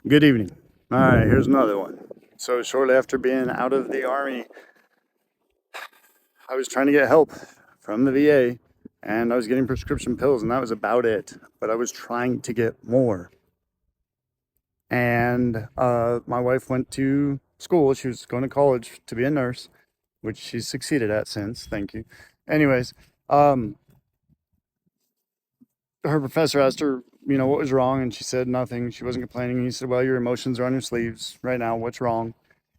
Good evening. All right, here's another one. So, shortly after being out of the Army, I was trying to get help from the VA and I was getting prescription pills, and that was about it. But I was trying to get more. And my wife went to school. She was going to college to be a nurse, which she's succeeded at since. Thank you. Anyways, um, her professor asked her, what was wrong, and she said nothing. She wasn't complaining. And he said, "Well, your emotions are on your sleeves right now. What's wrong?"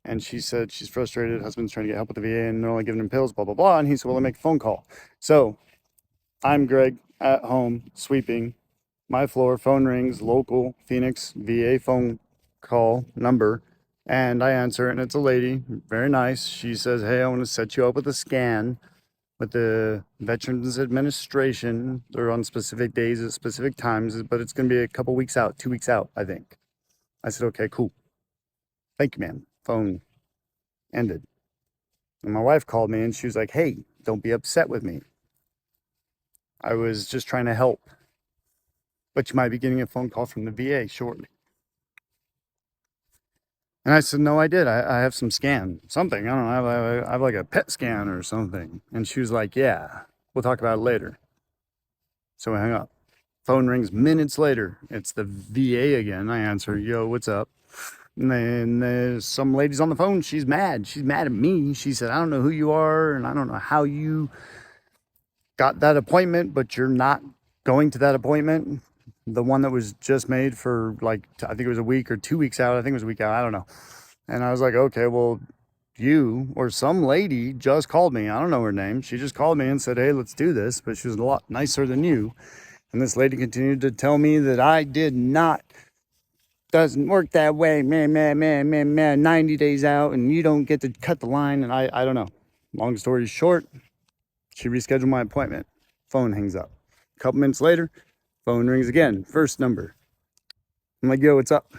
And she said she's frustrated. Husband's trying to get help with the VA, and they're only giving him pills, blah blah blah. And he said, "Well, I'll make a phone call." So I'm Greg at home sweeping my floor. Phone rings, local Phoenix VA phone call number, and I answer, and it's a lady, very nice. She says, "Hey, I want to set you up with a scan with the Veterans Administration. They're on specific days at specific times, but it's going to be a couple weeks out, 2 weeks out, I think." I said, "Okay, cool. Thank you, ma'am." Phone ended. And my wife called me and she was like, "Hey, don't be upset with me. I was just trying to help, but you might be getting a phone call from the VA shortly." And I said, "No, I did. I have some scan, something. I don't know. I have like a PET scan or something." And she was like, "Yeah, we'll talk about it later." So I hung up. Phone rings minutes later. It's the VA again. I answer, "Yo, what's up?" And then there's some lady's on the phone. She's mad. She's mad at me. She said, "I don't know who you are, and I don't know how you got that appointment, but you're not going to that appointment. The one that was just made for, like, I think it was a week or 2 weeks out. I think it was a week out. I don't know." And I was like, "Okay, well, you or some lady just called me. I don't know her name. She just called me and said, 'Hey, let's do this.' But she was a lot nicer than you." And this lady continued to tell me that I did not, doesn't work that way, man, man, man, man, man, 90 days out, and you don't get to cut the line. And I don't know. Long story short, she rescheduled my appointment. Phone hangs up. A couple minutes later, phone rings again. First number. I'm like, "Yo, what's up?"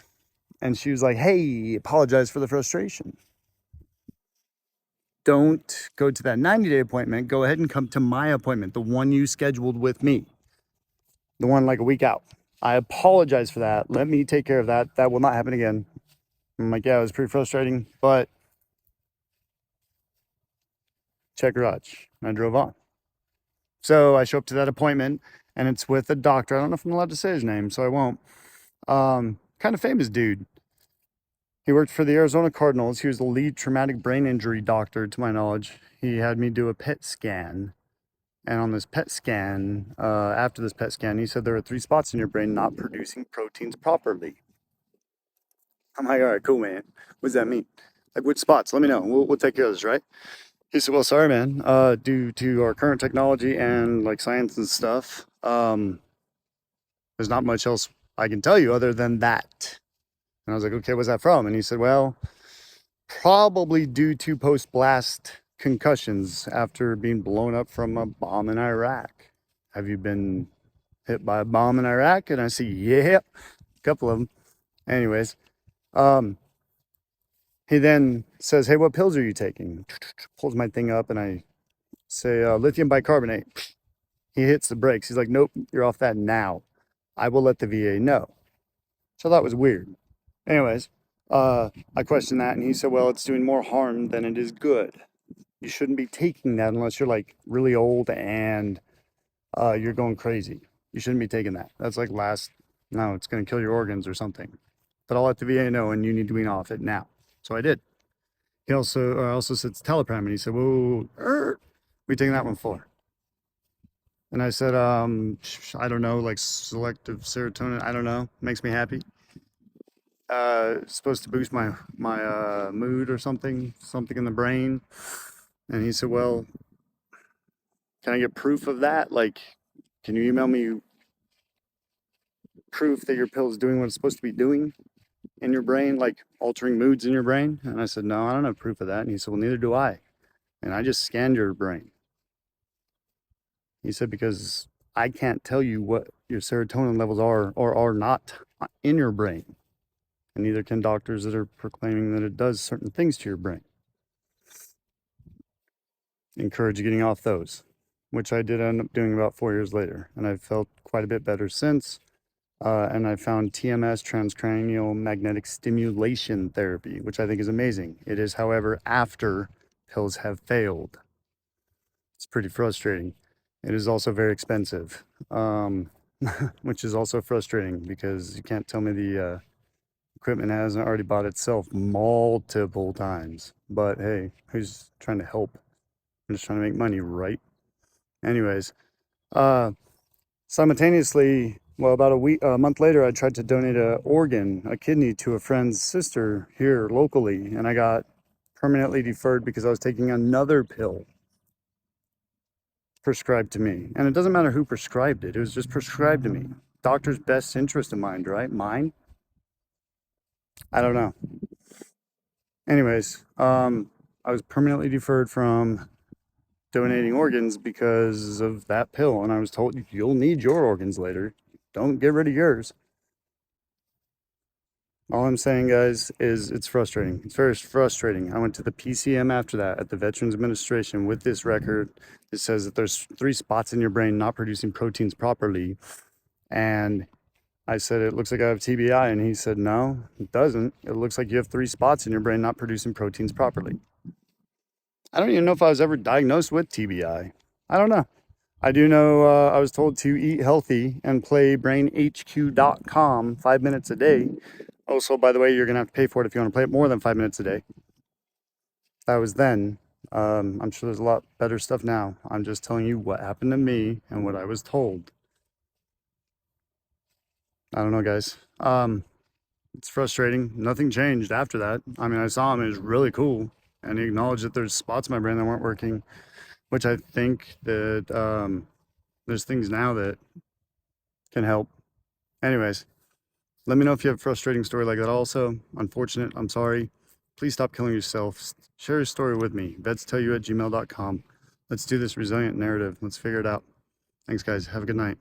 And she was like, "Hey, apologize for the frustration. Don't go to that 90-day appointment. Go ahead and come to my appointment, the one you scheduled with me, the one like a week out. I apologize for that. Let me take care of that. That will not happen again." I'm like, "Yeah, it was pretty frustrating, but check garage." And I drove on. So I show up to that appointment, and it's with a doctor. I don't know if I'm allowed to say his name, so I won't. Kind of famous dude. He worked for the Arizona Cardinals. He was the lead traumatic brain injury doctor, to my knowledge. He had me do a PET scan. And on this PET scan, after this PET scan, he said there were 3 spots in your brain not producing proteins properly. I'm like, "All right, cool, man. What does that mean? Like, which spots? Let me know. We'll take care of this, right?" He said, "Well, sorry, man. Due to our current technology and like science and stuff, there's not much else I can tell you other than that." And I was like, "Okay, what's that from?" And he said, "Well, probably due to post-blast concussions after being blown up from a bomb in Iraq. Have you been hit by a bomb in Iraq?" And I said, "Yeah, a couple of them." Anyways, um, he then says, "Hey, what pills are you taking?" Pulls my thing up, and I say, "Lithium bicarbonate." He hits the brakes. He's like, "Nope, you're off that now. I will let the VA know." So that was weird. Anyways, I questioned that, and he said, "Well, it's doing more harm than it is good. You shouldn't be taking that unless you're like really old and you're going crazy. You shouldn't be taking that. That's like last, no, it's going to kill your organs or something. But I'll let the VA know, and you need to wean off it now." So I did. He also said it's Telegram, and he said, "Whoa, we taking that one for?" And I said, I don't know, like selective serotonin. I don't know. Makes me happy. Supposed to boost my mood or something in the brain." And he said, "Well, can I get proof of that? Like, can you email me proof that your pill is doing what it's supposed to be doing in your brain, like altering moods in your brain?" And I said, "No, I don't have proof of that." And he said, "Well, neither do I. And I just scanned your brain." He said, "Because I can't tell you what your serotonin levels are or are not in your brain. And neither can doctors that are proclaiming that it does certain things to your brain." Encourage getting off those, which I did end up doing about 4 years later. And I've felt quite a bit better since. And I found TMS, transcranial magnetic stimulation therapy, which I think is amazing. It is, however, after pills have failed. It's pretty frustrating. It is also very expensive, which is also frustrating because you can't tell me the equipment hasn't already bought itself multiple times. But hey, who's trying to help? I'm just trying to make money, right? Anyways, uh, simultaneously, well, about a month later, I tried to donate a organ, a kidney, to a friend's sister here locally, and I got permanently deferred because I was taking another pill prescribed to me. And it doesn't matter who prescribed it, it was just prescribed to me. Doctor's best interest in mind, right? Mine? I don't know. Anyways, I was permanently deferred from donating organs because of that pill, and I was told you'll need your organs later. Don't get rid of yours. All I'm saying, guys, is it's frustrating. It's very frustrating. I went to the PCM after that at the Veterans Administration with this record. It says that there's 3 spots in your brain not producing proteins properly. And I said, it looks like I have TBI. And he said, no, it doesn't. It looks like you have 3 spots in your brain not producing proteins properly. I don't even know if I was ever diagnosed with TBI. I don't know. I do know I was told to eat healthy and play brainhq.com 5 minutes a day. Also, by the way, you're going to have to pay for it if you want to play it more than 5 minutes a day. That was then. I'm sure there's a lot better stuff now. I'm just telling you what happened to me and what I was told. I don't know, guys. It's frustrating. Nothing changed after that. I mean, I saw him. It was really cool. And he acknowledged that there's spots in my brain that weren't working, which I think that there's things now that can help. Anyways, let me know if you have a frustrating story like that also. Unfortunate, I'm sorry. Please stop killing yourself. Share your story with me. vetstellyou@gmail.com. Let's do this resilient narrative. Let's figure it out. Thanks, guys. Have a good night.